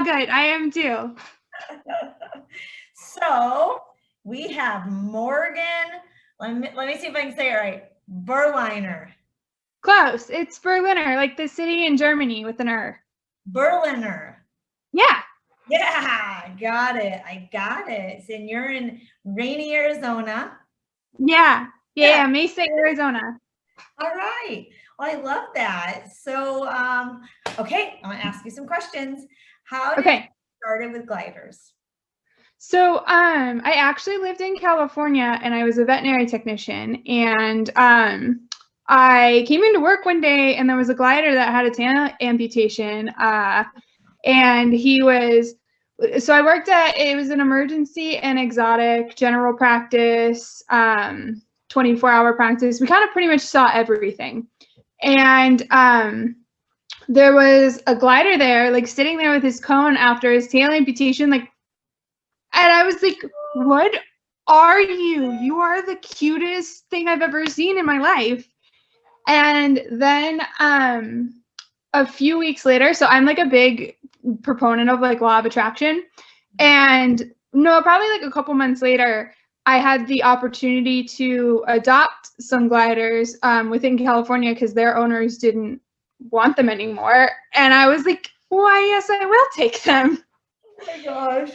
good. I am too. So we have Morgan. Let me see if I can say it right. Berliner. Close. It's Berliner, like the city in Germany with an R. Berliner. Yeah. Yeah, got it. I got it. And you're in rainy Arizona. Yeah. Mesa, Arizona. All right. Well, I love that. So, okay, I'm gonna ask you some questions. How did you get started with gliders? So, I actually lived in California and I was a veterinary technician, and I came into work one day and there was a glider that had a tail amputation, and so I worked at, it was an emergency and exotic general practice, 24-hour practice. We kind of pretty much saw everything. And there was a glider there, like sitting there with his cone after his tail amputation, like, and I was like, what are you? You are the cutest thing I've ever seen in my life. And then a few weeks later, so I'm like a big proponent of like law of attraction. And no, probably like a couple months later, I had the opportunity to adopt some gliders within California because their owners didn't want them anymore. And I was like, why, yes, I will take them. Oh my gosh.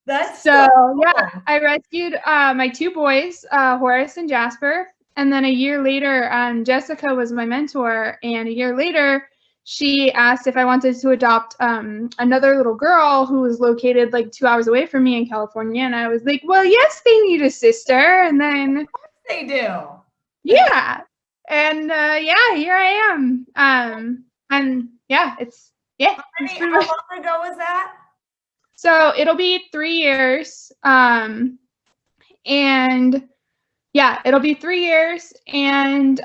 That's so cool. Yeah, I rescued my two boys, Horace and Jasper. And then a year later, Jessica was my mentor. And a year later, she asked if I wanted to adopt another little girl who was located like 2 hours away from me in California. And I was like, well, yes, they need a sister. And then they do. Yeah. And yeah, here I am. And yeah, How long ago was that? So it'll be 3 years. And yeah, it'll be 3 years. And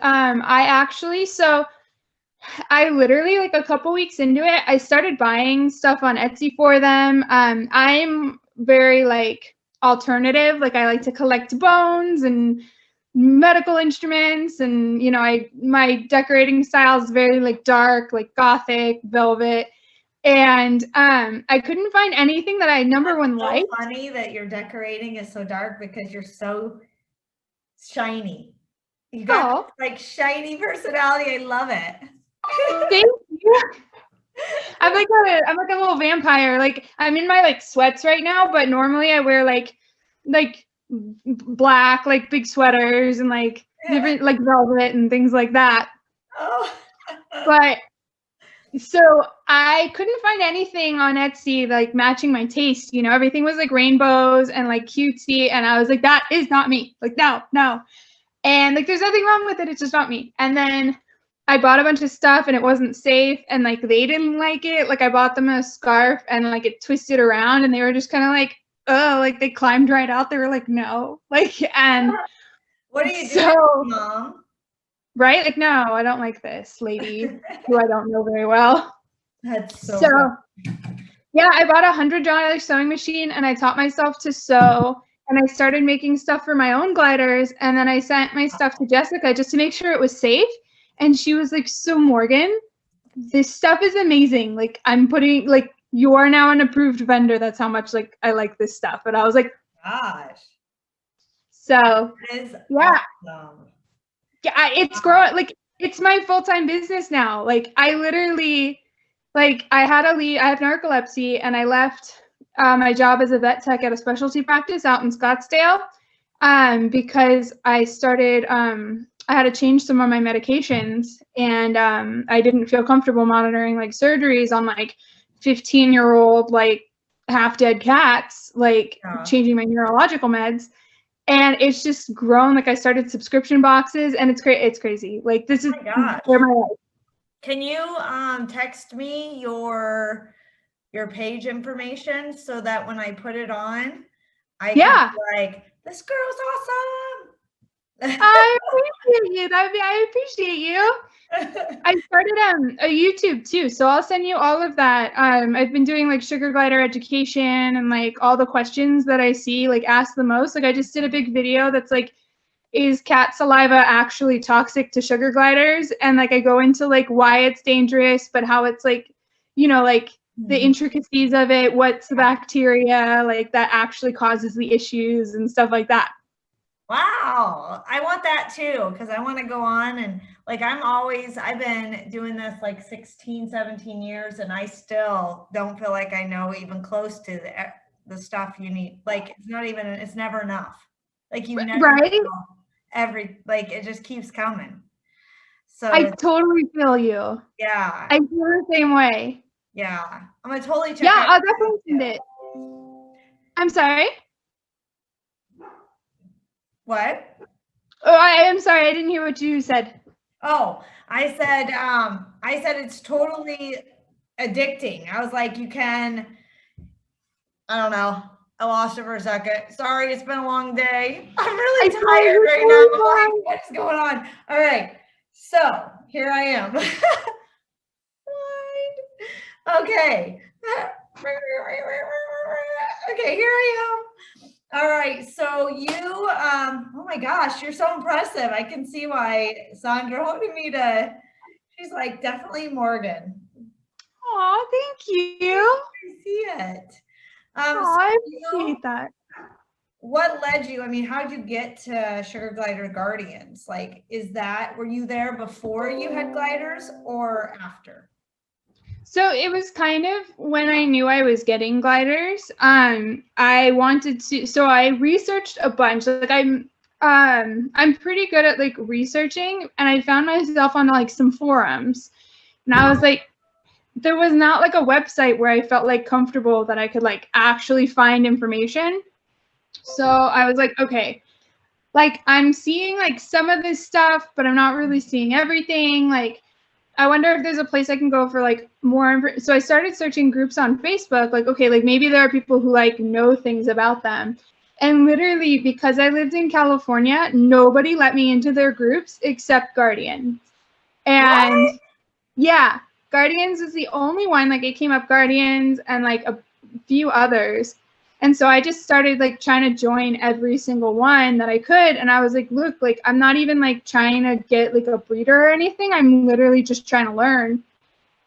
I literally, like a couple weeks into it, I started buying stuff on Etsy for them. I'm very like alternative. Like I like to collect bones and medical instruments, and you know, my decorating style is very like dark, like gothic, velvet. And I couldn't find anything that I liked. So funny that your decorating is so dark because you're so shiny. You got like shiny personality. I love it. Thank you. I'm like a little vampire. Like I'm in my like sweats right now, but normally I wear like black, like big sweaters and like different like velvet and things like that. Oh. But so I couldn't find anything on Etsy like matching my taste. You know, everything was like rainbows and like cutesy, and I was like, that is not me. Like no. And like there's nothing wrong with it. It's just not me. And then I bought a bunch of stuff and it wasn't safe, and like they didn't like it. Like I bought them a scarf and like it twisted around, and they were just kind of like, oh, like they climbed right out. They were like, no, like, and what are you doing, Mom? Right? Like, no, I don't like this lady who I don't know very well. That's so yeah, I bought $100 sewing machine and I taught myself to sew, and I started making stuff for my own gliders, and then I sent my stuff to Jessica just to make sure it was safe. And she was like, so Morgan, this stuff is amazing. Like I'm putting, like, you are now an approved vendor. That's how much like I like this stuff. And I was like, gosh. So yeah. Awesome. Yeah, it's growing. Like it's my full-time business now. Like I literally, like I have narcolepsy, and I left my job as a vet tech at a specialty practice out in Scottsdale because I started, I had to change some of my medications, and I didn't feel comfortable monitoring like surgeries on like 15-year-old, like half dead cats, like changing my neurological meds. And it's just grown. Like I started subscription boxes, and it's great. It's crazy. Like this is where my life. Can you text me your page information so that when I put it on, I can be like, this girl's awesome. I appreciate you. I appreciate you. I started a YouTube too, so I'll send you all of that. I've been doing like sugar glider education, and like all the questions that I see like asked the most. Like I just did a big video that's like, is cat saliva actually toxic to sugar gliders? And like I go into like why it's dangerous, but how it's like, you know, like the intricacies of it, what's the bacteria like that actually causes the issues and stuff like that. Wow. I want that too, because I want to go on and like I've been doing this like 16, 17 years and I still don't feel like I know even close to the stuff you need. Like it's never enough. Like you never right? know like it just keeps coming. So I totally feel you. Yeah. I feel the same way. Yeah. I'm gonna totally check Yeah, out. I'll definitely send it. I'm sorry. What? Oh, I am sorry. I didn't hear what you said. Oh, I said it's totally addicting. I was like, I don't know. I lost it for a second. Sorry, it's been a long day. I'm really tired right now. Like, what's going on? All right. So here I am. Okay. Okay, here I am. All right, so you, oh my gosh, you're so impressive. I can see why Sandra wanted me to, she's like, definitely Morgan. Oh, thank you. I see it. I appreciate that. What led you, I mean, how'd you get to Sugar Glider Guardians? Like, were you there before you had gliders or after? So it was kind of when I knew I was getting gliders. I wanted to, so I researched a bunch. Like I'm pretty good at like researching, and I found myself on like some forums, and I was like, there was not like a website where I felt like comfortable that I could like actually find information. So I was like, okay, like I'm seeing like some of this stuff, but I'm not really seeing everything. Like, I wonder if there's a place I can go for like more. So I started searching groups on Facebook, like, okay, like maybe there are people who like know things about them. And literally, because I lived in California, nobody let me into their groups except Guardians. And what? Yeah, Guardians was the only one. Like it came up Guardians and like a few others. And so I just started like trying to join every single one that I could. And I was like, look, like I'm not even like trying to get like a breeder or anything. I'm literally just trying to learn.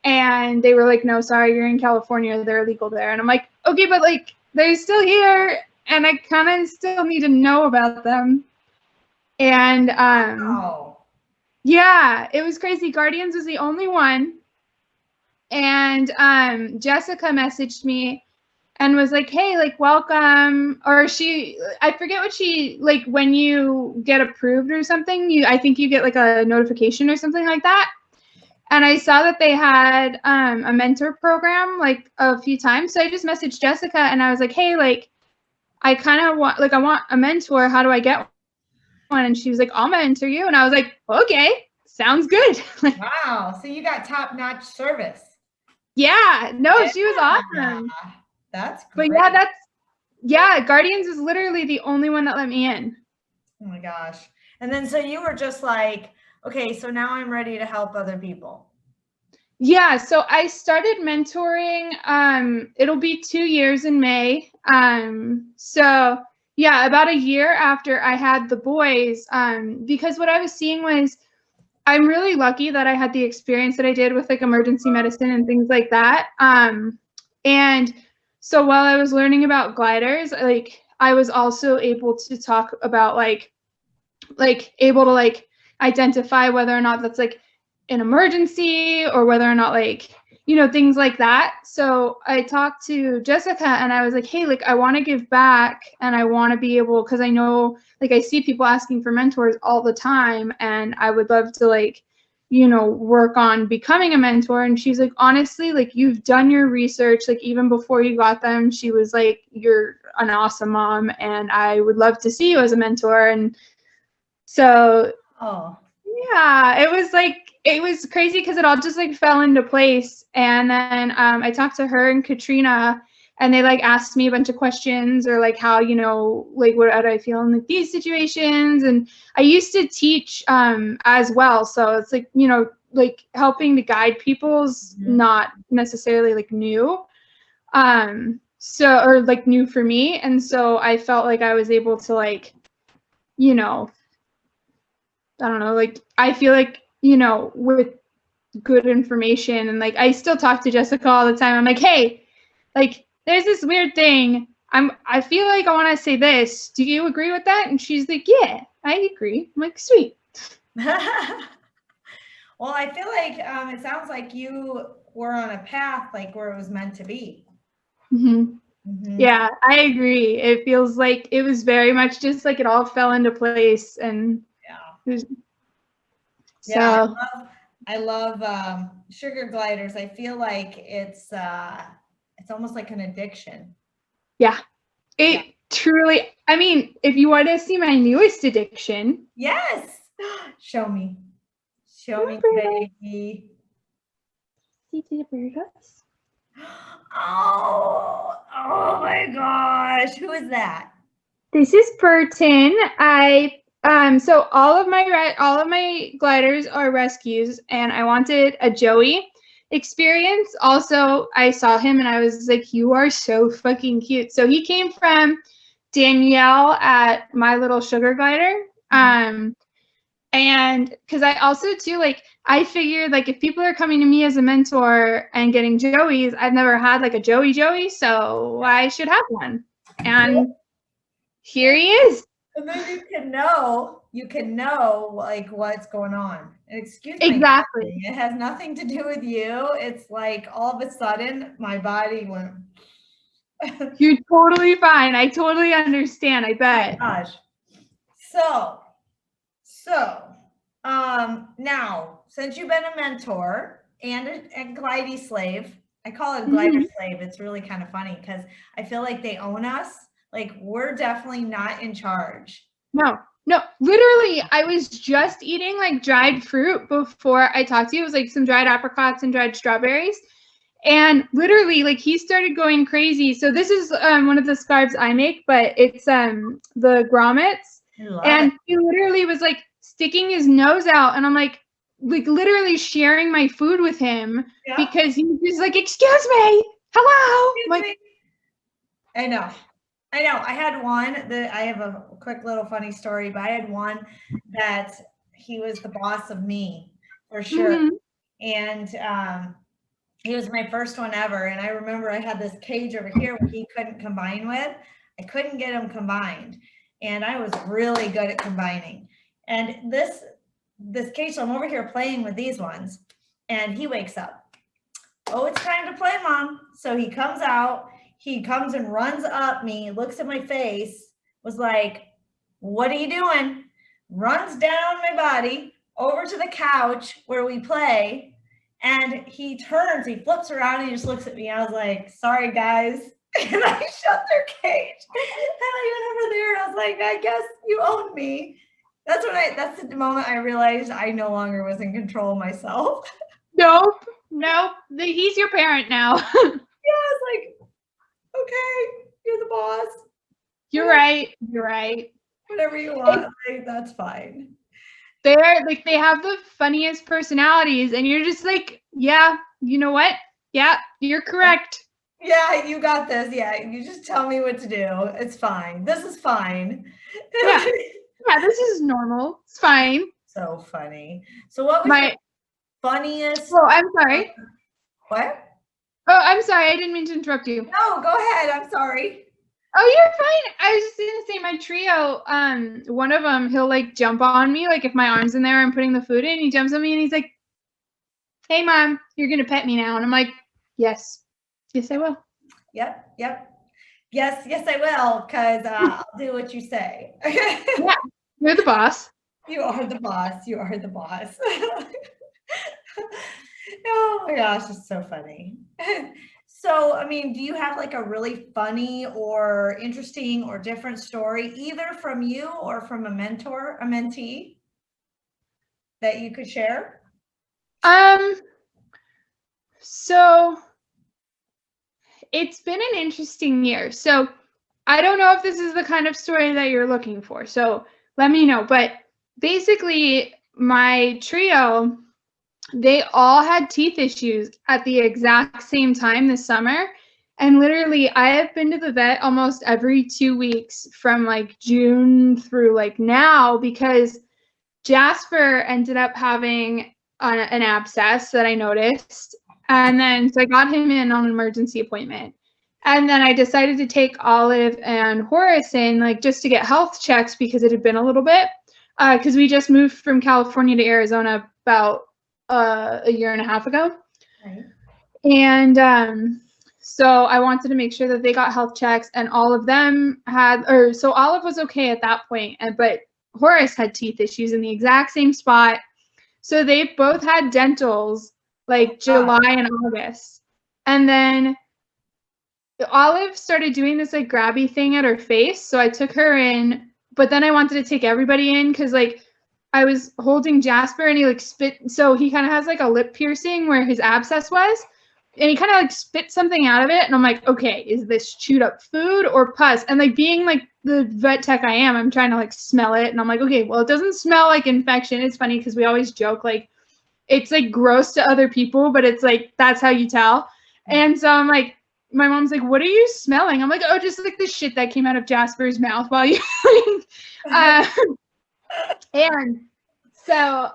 And they were like, no, sorry, you're in California. They're illegal there. And I'm like, okay, but like they're still here. And I kind of still need to know about them. And yeah, it was crazy. Guardians was the only one. And Jessica messaged me and was like, hey, like, welcome. Or I forget what like, when you get approved or something, I think you get like a notification or something like that. And I saw that they had a mentor program like a few times. So I just messaged Jessica and I was like, hey, like, I kind of want, like, I want a mentor. How do I get one? And she was like, I'll mentor you. And I was like, okay, sounds good. Wow. So you got top-notch service. Yeah, no, she was awesome. That's great. But yeah, Guardians is literally the only one that let me in. Oh my gosh. And then so you were just like, okay, so now I'm ready to help other people. Yeah, so I started mentoring. It'll be 2 years in May. So yeah, about a year after I had the boys, because what I was seeing was I'm really lucky that I had the experience that I did with like emergency medicine and things like that. And so while I was learning about gliders, like I was also able to talk about like able to like identify whether or not that's like an emergency or whether or not like, you know, things like that. So I talked to Jessica and I was like, hey, like I want to give back and I want to be able, because I know like I see people asking for mentors all the time and I would love to like, you know, work on becoming a mentor. And she's like, honestly, like you've done your research, like even before you got them, she was like, you're an awesome mom and I would love to see you as a mentor. And so yeah, it was crazy because it all just like fell into place. And then I talked to her and Katrina and they like asked me a bunch of questions or like how, you know, like what do I feel in like these situations. And I used to teach as well. So it's like, you know, like helping to guide people's not necessarily like new. So, or like new for me. And so I felt like I was able to like, you know, I don't know, like I feel like, you know, with good information. And like, I still talk to Jessica all the time. I'm like, hey, like, there's this weird thing. I feel like I want to say this. Do you agree with that? And she's like, yeah, I agree. I'm like, sweet. Well, I feel like it sounds like you were on a path like where it was meant to be. Mm-hmm. Mm-hmm. Yeah, I agree. It feels like it was very much just like it all fell into place, and yeah, so yeah. I love sugar gliders. I feel like it's almost like an addiction. yeah, it truly. I mean, if you want to see my newest addiction, yes, show me, baby. See the burgers. Oh my gosh, who is that? This is Burton. So all of my gliders are rescues, and I wanted a Joey experience. Also, I saw him and I was like, you are so fucking cute. So he came from Danielle at My Little Sugar Glider. And because I also too, like, I figured like if people are coming to me as a mentor and getting Joeys, I've never had like a Joey, so I should have one. And here he is. And then you can know like what's going on. And excuse me. Exactly. It has nothing to do with you. It's like all of a sudden my body went. You're totally fine. I totally understand. I bet. Oh my gosh. So now since you've been a mentor and a glidey slave, I call it a glider slave. It's really kind of funny because I feel like they own us. Like we're definitely not in charge. No, literally, I was just eating like dried fruit before I talked to you. It was like some dried apricots and dried strawberries. And literally, like, he started going crazy. So this is one of the scarves I make, but it's the grommets. And he literally was like sticking his nose out, and I'm like literally sharing my food with him because he was like, "Excuse me, hello." Like, I know. I had one that I have a quick little funny story, but I had one that he was the boss of me for sure. And he was my first one ever. And I remember I had this cage over here where he couldn't combine with. I couldn't get him combined. And I was really good at combining. And this cage, so I'm over here playing with these ones. And he wakes up. Oh, it's time to play, Mom. So he comes out. He comes and runs up me, looks at my face, was like, what are you doing? Runs down my body over to the couch where we play. And he turns, he flips around, and he just looks at me. I was like, sorry, guys. And I shut their cage. And I went over there and I was like, I guess you own me. That's the moment I realized I no longer was in control of myself. Nope. He's your parent now. Yeah, I was like, okay, you're the boss. You're right. Whatever you want, like, that's fine. They're like, they have the funniest personalities, and you're just like, yeah, you know what? Yeah, you're correct. Yeah, you got this. Yeah, you just tell me what to do. It's fine. This is fine. Yeah, this is normal. It's fine. So funny. So what was your funniest? Oh, I'm sorry. What? Oh, I'm sorry. I didn't mean to interrupt you. No, go ahead. I'm sorry. Oh, you're fine. I was just gonna say my trio, one of them, he'll like jump on me, like if my arm's in there, I'm putting the food in, he jumps on me and he's like, hey, Mom, you're gonna pet me now. And I'm like, yes, I will. Yep. Yes, I will, because I'll do what you say. Yeah, you're the boss. You are the boss. Oh my gosh, it's so funny. So, I mean, do you have like a really funny or interesting or different story, either from you or from a mentor, a mentee, that you could share? So it's been an interesting year. So I don't know if this is the kind of story that you're looking for. So let me know. But basically, my trio, they all had teeth issues at the exact same time this summer. And literally, I have been to the vet almost every 2 weeks from like June through like now, because Jasper ended up having an abscess that I noticed. And then, so I got him in on an emergency appointment. And then I decided to take Olive and Horace in, like, just to get health checks because it had been a little bit. Because we just moved from California to Arizona about a year and a half ago. Right. And so I wanted to make sure that they got health checks, and all of them had, or so Olive was okay at that point, but Horace had teeth issues in the exact same spot. So they both had dentals like July and August. And then Olive started doing this like grabby thing at her face. So I took her in, but then I wanted to take everybody in because like I was holding Jasper and he like spit. So he kind of has like a lip piercing where his abscess was. And he kind of like spit something out of it. And I'm like, okay, is this chewed up food or pus? And like being like the vet tech I am, I'm trying to like smell it. And I'm like, okay, well, it doesn't smell like infection. It's funny because we always joke like it's like gross to other people, but it's like, that's how you tell. And so I'm like, my mom's like, what are you smelling? I'm like, oh, just like the shit that came out of Jasper's mouth while you, and so,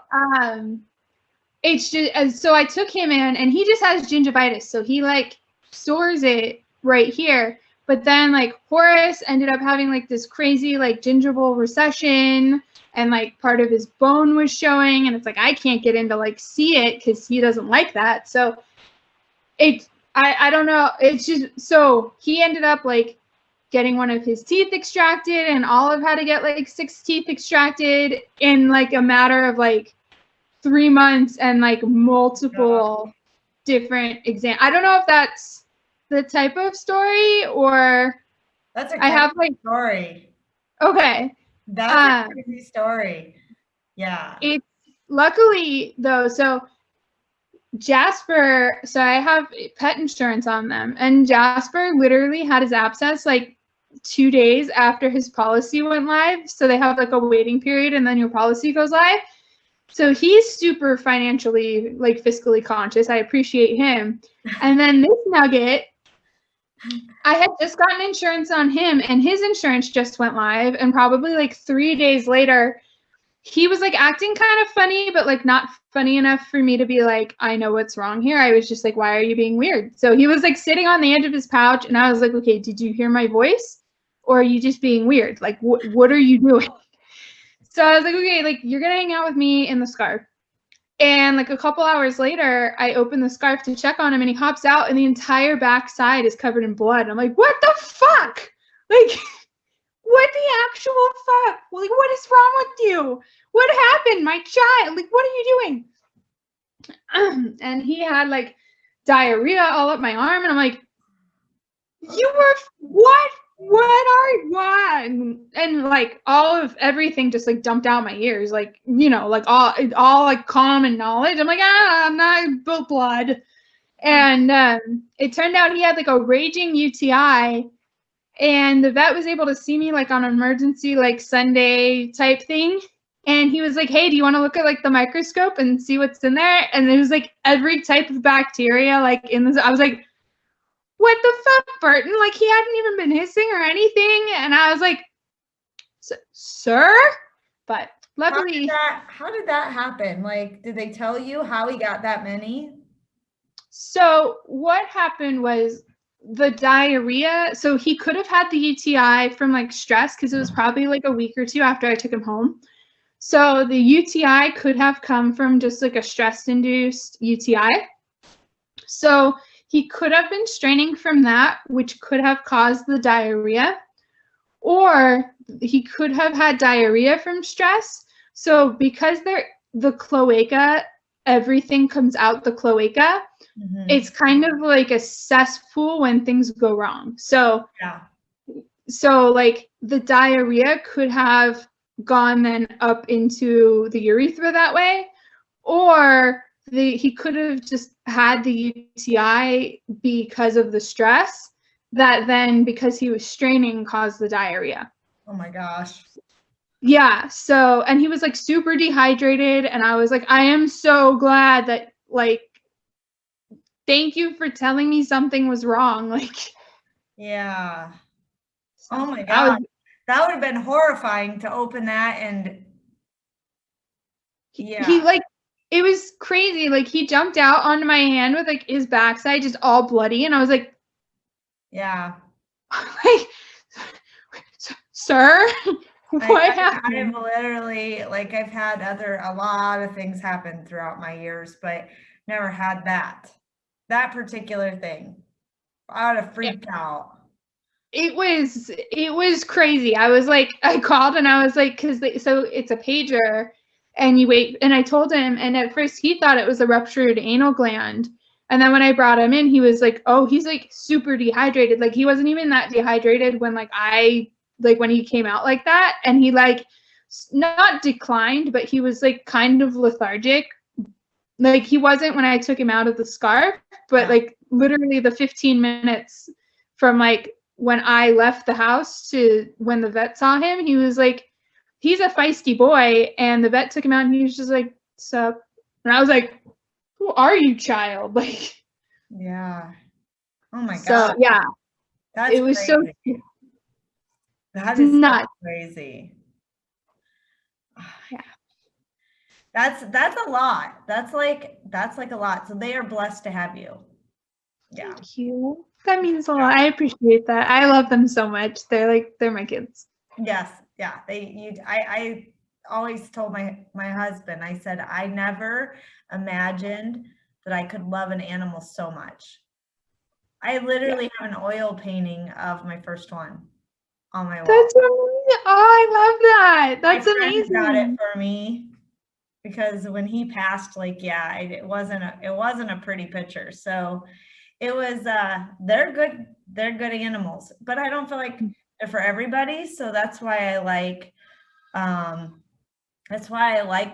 it's just, and so I took him in and he just has gingivitis. So he like stores it right here. But then like Horace ended up having like this crazy like gingival recession and like part of his bone was showing. And it's like, I can't get in to like see it because he doesn't like that. So I don't know. It's just, so he ended up like getting one of his teeth extracted, and Olive had to get like 6 teeth extracted in like a matter of like 3 months and like multiple different exams. I don't know if that's the type of story or that's a I have like story. Okay. That's a crazy story. Yeah. It's luckily though, so Jasper, so I have pet insurance on them, and Jasper literally had his abscess like 2 days after his policy went live. So they have like a waiting period and then your policy goes live. So he's super financially, like fiscally conscious. I appreciate him. And then this nugget, I had just gotten insurance on him and his insurance just went live. And probably like 3 days later, he was like acting kind of funny, but like not funny enough for me to be like, I know what's wrong here. I was just like, why are you being weird? So he was like sitting on the edge of his pouch and I was like, okay, did you hear my voice? Or are you just being weird? Like, what are you doing? So I was like, okay, like you're gonna hang out with me in the scarf. And like a couple hours later, I open the scarf to check on him and he hops out and the entire back side is covered in blood. I'm like, what the fuck? Like, what the actual fuck? Like, what is wrong with you? What happened? My child, like, what are you doing? And he had like diarrhea all up my arm. And I'm like, you were, what? What? And like all of everything just like dumped out my ears, like, you know, like all like common knowledge. I'm like, I'm not blood. And it turned out he had like a raging UTI, and the vet was able to see me like on an emergency like Sunday type thing. And he was like, hey, do you want to look at like the microscope and see what's in there? And it was like every type of bacteria like in this. I was like, what the fuck, Burton? Like, he hadn't even been hissing or anything. And I was like, sir? But luckily. How did that happen? Like, did they tell you how he got that many? So what happened was the diarrhea. So he could have had the UTI from like stress because it was probably like a week or 2 after I took him home. So the UTI could have come from just like a stress-induced UTI. So he could have been straining from that, which could have caused the diarrhea, or he could have had diarrhea from stress. So because the cloaca, everything comes out the cloaca, it's kind of like a cesspool when things go wrong. So, so like the diarrhea could have gone then up into the urethra that way, or he could have just had the UTI because of the stress that then, because he was straining, caused the diarrhea. Oh my gosh. Yeah. So, and he was like super dehydrated. And I was like, I am so glad that like, thank you for telling me something was wrong. Like, yeah. So oh my God. That would have been horrifying to open that and he like, it was crazy. Like he jumped out onto my hand with like his backside just all bloody, and I was like, yeah. like, sir, what happened? I've literally, like, I've had a lot of things happen throughout my years, but never had that particular thing. I would have freaked out. It was crazy. I was like, I called and I was like, so it's a pager, and you wait. And I told him, and at first he thought it was a ruptured anal gland. And then when I brought him in, he was like, oh, he's like super dehydrated. Like he wasn't even that dehydrated when when he came out like that. And he like not declined, but he was like kind of lethargic. Like he wasn't when I took him out of the scarf, but like literally the 15 minutes from like when I left the house to when the vet saw him, he was like, he's a feisty boy. And the vet took him out and he was just like, sup? And I was like, who are you, child? Like, yeah. Oh my God. So yeah, That's it was crazy. so that is nuts. So crazy. Yeah. That's a lot. That's like a lot. So they are blessed to have you. Yeah. Thank you. That means a lot. I appreciate that. I love them so much. They're my kids. Yes. Yeah. I always told my husband, I said, I never imagined that I could love an animal so much. I literally have an oil painting of my first one on my wall. That's amazing. Oh, I love that. That's my friend amazing. got it for me because when he passed, like, yeah, it wasn't a pretty picture. So it was, they're good animals, but I don't feel like they're for everybody. So that's why I like,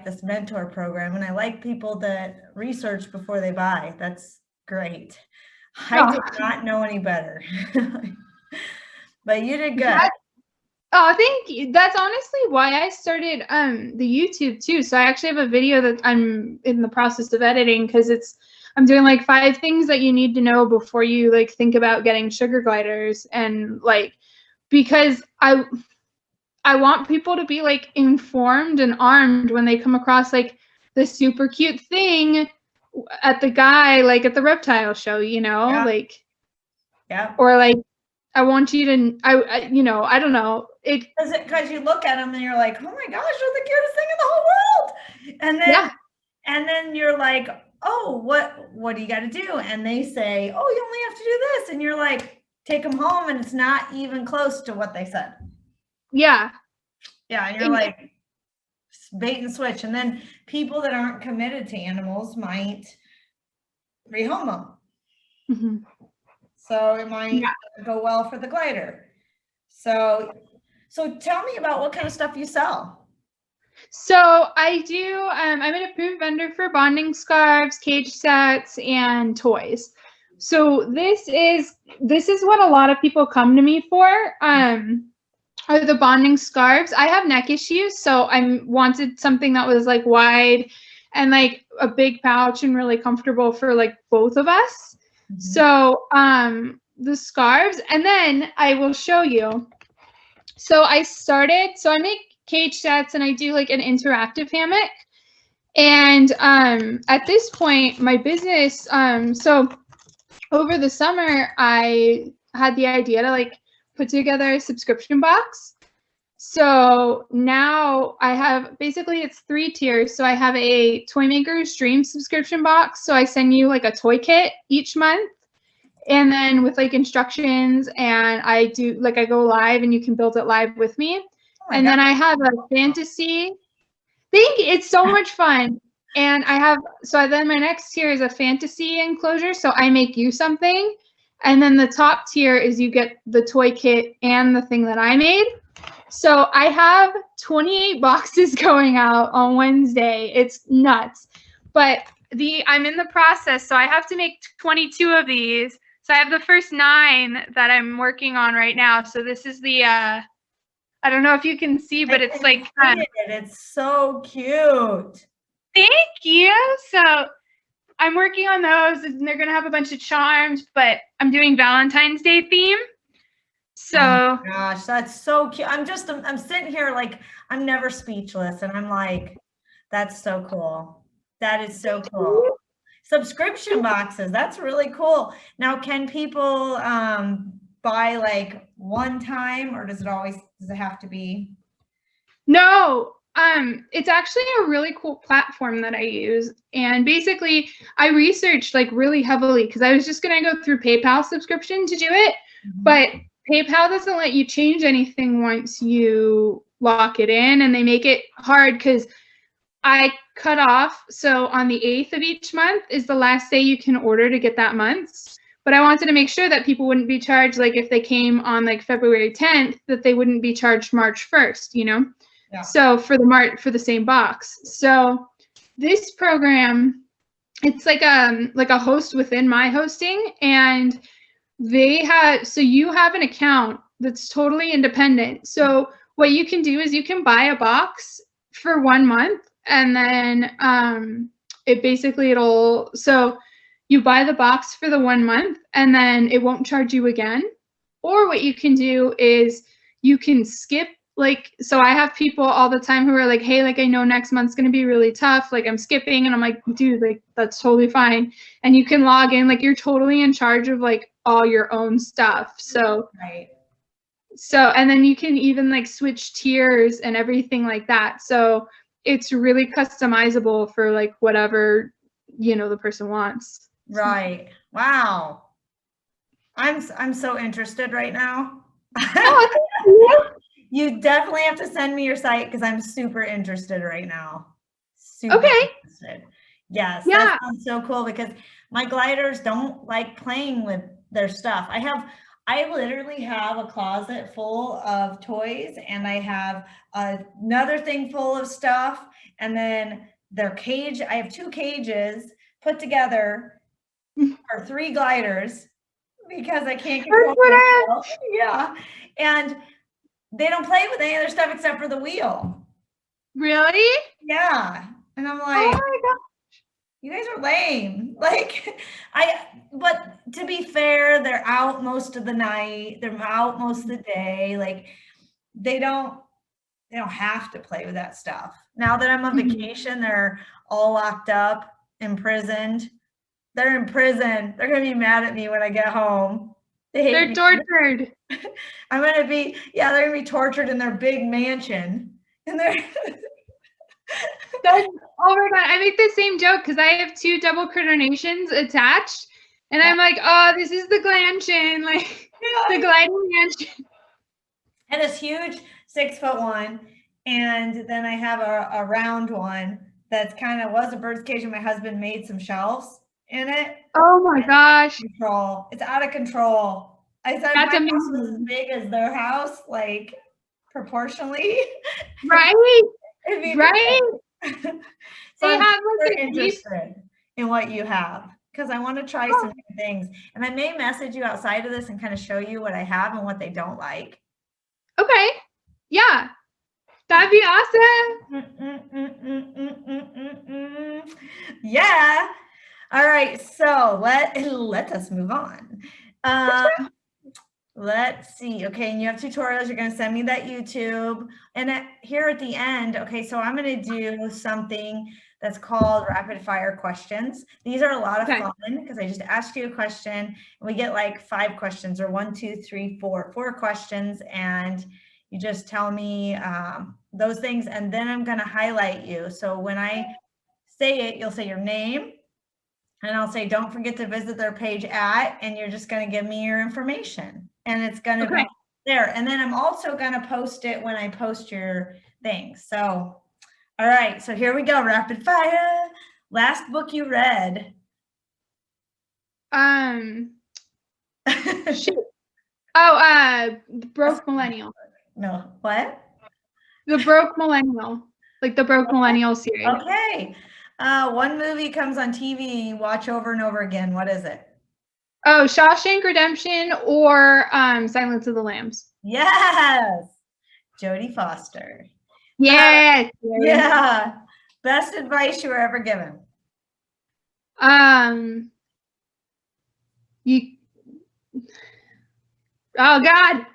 this mentor program, and I like people that research before they buy. That's great. I did not know any better, but you did good. Oh, thank you. That's honestly why I started the YouTube too. So I actually have a video that I'm in the process of editing because I'm doing like 5 things that you need to know before you like think about getting sugar gliders, and like because I want people to be like informed and armed when they come across like the super cute thing at the guy like at the reptile show, like or like I want you to I don't know. Because you look at them and you're like, oh my gosh, you're the cutest thing in the whole world. And then you're like, oh, what do you got to do? And they say, oh, you only have to do this. And you're like, take them home, and it's not even close to what they said. Yeah. Yeah. And you're like, bait and switch. And then people that aren't committed to animals might rehome them. Mm-hmm. So it might go well for the glider. So tell me about what kind of stuff you sell. So I do, I'm an approved vendor for bonding scarves, cage sets, and toys. So this is what a lot of people come to me for, are the bonding scarves. I have neck issues, so I wanted something that was like wide and like a big pouch and really comfortable for like both of us. Mm-hmm. So the scarves, and then I will show you. So I make cage sets, and I do like an interactive hammock. And at this point, my business, so over the summer, I had the idea to like put together a subscription box. So now I have, basically it's 3 tiers. So I have a Toy Maker's Dream subscription box. So I send you like a toy kit each month. And then with like instructions, and I do like, I go live and you can build it live with me. And then I have a fantasy. It's so much fun. And then my next tier is a fantasy enclosure. So I make you something. And then the top tier is you get the toy kit and the thing that I made. So I have 28 boxes going out on Wednesday. It's nuts. But I'm in the process. So I have to make 22 of these. So I have the first 9 that I'm working on right now. So this is the, I don't know if you can see, but it's like, it's so cute. Thank you. So I'm working on those, and they're going to have a bunch of charms, but I'm doing Valentine's Day theme. So, oh my gosh, that's so cute. I'm sitting here like, I'm never speechless, and I'm like, that's so cool. That is so cool. Subscription boxes. That's really cool. Now, can people buy like one time, or does it have to be? No, it's actually a really cool platform that I use. And basically I researched like really heavily because I was just gonna go through PayPal subscription to do it, but PayPal doesn't let you change anything once you lock it in, and they make it hard because I cut off. So on the 8th of each month is the last day you can order to get that month's. But I wanted to make sure that people wouldn't be charged, like if they came on like February 10th, that they wouldn't be charged March 1st, you know? Yeah. So for the same box. So this program, it's like a host within my hosting, and so you have an account that's totally independent. So what you can do is you can buy a box for 1 month, and then so you buy the box for the 1 month, and then it won't charge you again. Or what you can do is you can skip, like, so I have people all the time who are like, hey, like, I know next month's going to be really tough. Like, I'm skipping. And I'm like, dude, like, that's totally fine. And you can log in, like, you're totally in charge of like all your own stuff. So, right. So, and then you can even like switch tiers and everything like that. So it's really customizable for like whatever, you know, the person wants. Right. Wow. I'm so interested right now. Oh, you definitely have to send me your site because I'm super interested right now. Super okay. interested. Yes, Yeah. that sounds so cool because my gliders don't like playing with their stuff. I literally have a closet full of toys, and I have another thing full of stuff, and then their cage. I have 2 cages put together for 3 gliders because I can't control myself. Yeah. And they don't play with any other stuff except for the wheel. Really? Yeah. And I'm Oh like, my God. you guys are lame. Like, but to be fair, they're out most of the night. They're out most of the day. Like, they don't have to play with that stuff. Now that I'm on vacation, they're all locked up, imprisoned. They're in prison. They're going to be mad at me when I get home. They're tortured. I'm going to be, they're going to be tortured in their big mansion. And they're oh my God, I make the same joke because I have 2 double critter nations attached, and I'm like, oh, this is the Glanshin, like the gliding mansion. And it's huge, 6'1", and then I have a round one that's kind of was a bird's cage, and my husband made some shelves in it. Oh my gosh. It's out of control. I said That's my amazing. house was as big as their house, like proportionally. Right. Right. So I'm super interested in what you have because I want to try some new things. And I may message you outside of this and kind of show you what I have and what they don't like. Okay. Yeah. That'd be awesome. Yeah. All right. So let us move on. Let's see. Okay. And you have tutorials. You're going to send me that YouTube. And here at the end, okay, so I'm going to do something that's called rapid fire questions. These are a lot of fun because I just ask you a question and we get like 5 questions or 1, 2, 3, 4 questions. And you just tell me those things, and then I'm going to highlight you. So when I say it, you'll say your name, and I'll say, don't forget to visit their page and you're just going to give me your information, and it's going to be there. And then I'm also going to post it when I post your things. So, all right. So here we go. Rapid fire. Last book you read. Shoot. Oh, Broke Millennial. No, what? The Broke Millennial, like the Broke Millennial series. Okay. One movie comes on TV you watch over and over again. What is it? Oh, Shawshank Redemption or Silence of the Lambs. Yes. Jodie Foster. Yes. Yeah. Best advice you were ever given. Oh God.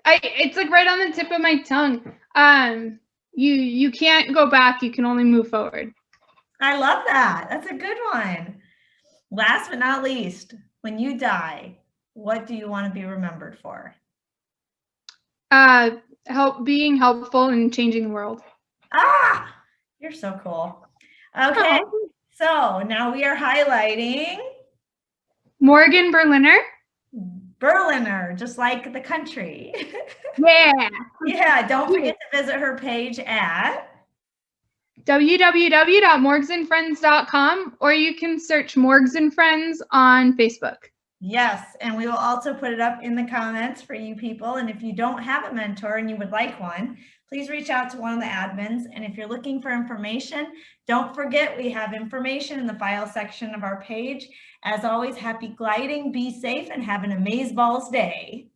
It's like right on the tip of my tongue. you can't go back. You can only move forward. I love that. That's a good one. Last but not least, when you die, what do you want to be remembered for? Being helpful and changing the world. Ah, you're so cool. Okay, Oh. so now we are highlighting Morgan Berliner. Berliner, just like the country. Yeah. Yeah, don't forget to visit her page at www.morgsandfriends.com, or you can search Morgs and Friends on Facebook. Yes, and we will also put it up in the comments for you people. And if you don't have a mentor and you would like one, please reach out to one of the admins. And if you're looking for information, don't forget we have information in the file section of our page. As always, happy gliding, be safe, and have an amazeballs day.